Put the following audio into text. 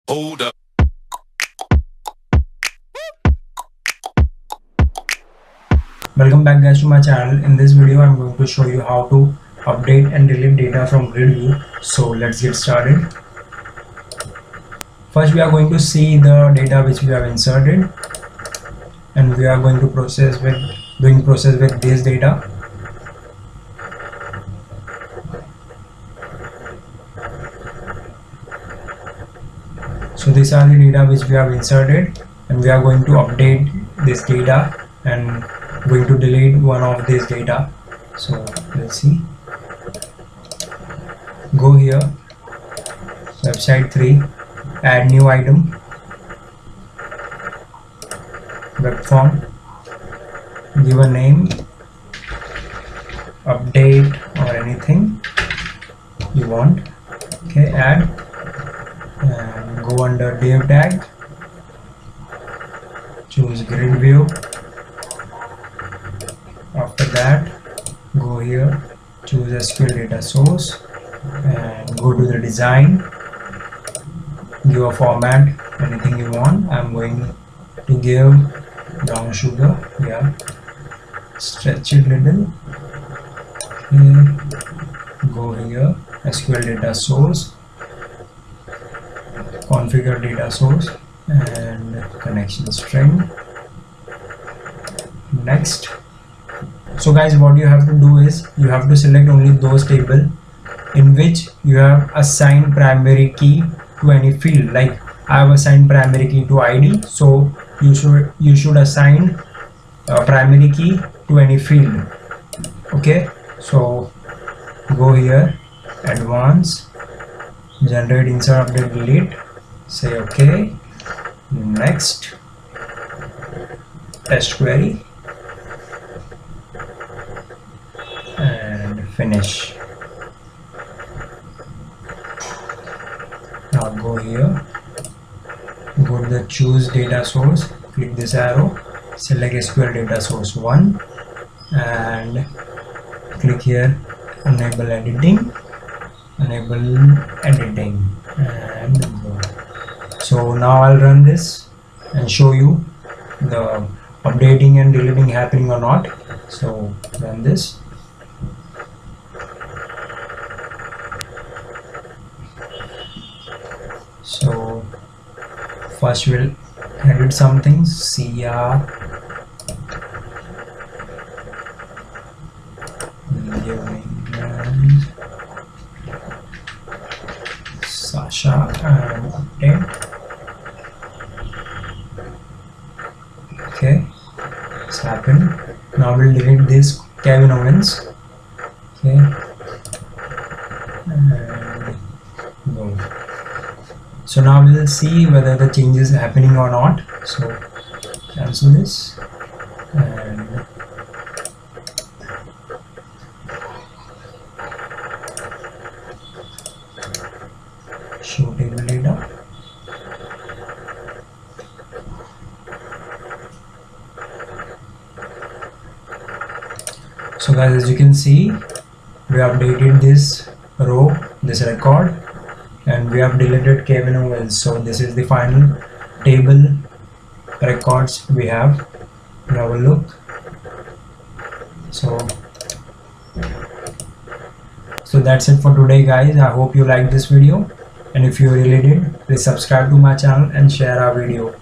Hold up. Welcome back guys to my channel. In this video I'm going to show you how to update and delete data from GridView. So let's get started. First we are going to see the data which we have inserted, and we are going to process with this data. So these are the data which we have inserted, and we are going to update this data and going to delete one of this data. So let's see. Go here, website 3, add new item, web form, give a name, update or anything you want. Okay, add, and go under div tag, choose GridView. After that, go here, choose SqlDataSource and go to the design, give a format, anything you want. I'm going to give brown sugar, yeah, stretch it little. Okay. Go here, SqlDataSource, configure data source and connection string. Next. So guys, what you have to do is you have to select only those tables in which you have assigned primary key to any field. Like I have assigned primary key to ID, so you should assign a primary key to any field. Okay, so go here, advanced, generate, insert, update, delete, say okay. Next, test query and finish. Now go here, go to the choose data source, click this arrow, select SqlDataSource 1 and click here, enable editing and go. So now I'll run this and show you the updating and deleting happening or not. So run this. So first we'll edit something, CR Sasha and update. Okay, it's happened. Now we'll delete this Kevin Owens. Okay, and go. So now we'll see whether the change is happening or not. So cancel this and show table data. So guys, as you can see, we updated this row, this record, and we have deleted Kevin Owens. So this is the final table records we have. We have a look. So that's it for today guys. I hope you liked this video, and if you really did, please subscribe to my channel and share our video.